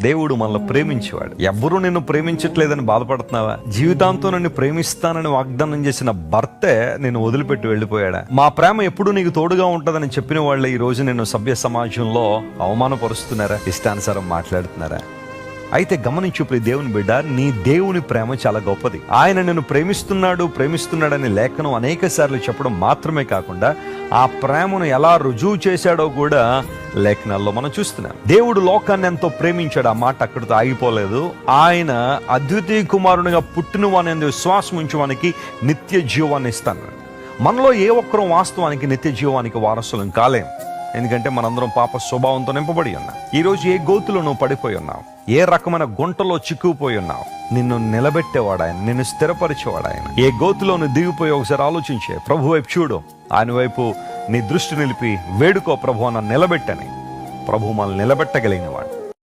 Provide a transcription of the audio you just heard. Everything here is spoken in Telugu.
దేవుడు మనల్ని ప్రేమించేవాడు. ఎవ్వరూ నిన్ను ప్రేమించట్లేదని బాధపడుతున్నావా? జీవితాంతం నన్ను ప్రేమిస్తానని వాగ్దానం చేసిన భర్తే నిన్ను వదిలిపెట్టి వెళ్ళిపోయాడా? మా ప్రేమ ఎప్పుడు నీకు తోడుగా ఉంటుందని చెప్పిన వాళ్ళే ఈ రోజు నిన్ను సభ్య సమాజంలో అవమానపరుస్తున్నారా? ఇష్టానుసారం మాట్లాడుతున్నారా? అయితే గమనించు ప్రియ దేవుని బిడ్డ, నీ దేవుని ప్రేమ చాలా గొప్పది. ఆయన నిన్ను ప్రేమిస్తున్నాడని లేఖనం అనేక సార్లు చెప్పడం మాత్రమే కాకుండా ఆ ప్రేమను ఎలా రుజువు చేశాడో కూడా లేఖనాల్లో మనం చూస్తున్నాం. దేవుడు లోకాన్ని ఎంతో ప్రేమించాడు. ఆ మాట అక్కడితో ఆగిపోలేదు. ఆయన అద్వితీయ కుమారునిగా పుట్టిన వాని విశ్వాసం ఉంచువానికి నిత్య జీవాన్ని ఇస్తాను. మనలో ఏ ఒక్కరూ వాస్తవానికి నిత్య జీవానికి వారసులం కాలేం. ఎందుకంటే మనందరం పాప స్వభావంతో నింపబడి ఉన్నాం. ఈరోజు ఏ గోతులో నువ్వు పడిపోయి ఉన్నావు, ఏ రకమైన గుంటలో చిక్కుపోయి ఉన్నావు, నిన్ను నిలబెట్టేవాడు ఆయన, నిన్ను స్థిరపరిచేవాడు ఆయన. ఏ గోతులో నువ్వు దిగిపోయి ఒకసారి ఆలోచించే, ప్రభు వైపు చూడు, ఆయన వైపు నీ దృష్టి నిలిపి వేడుకో, ప్రభు నన్ను నిలబెట్టని. ప్రభు మనల్ని నిలబెట్టగలిగిన వాడు.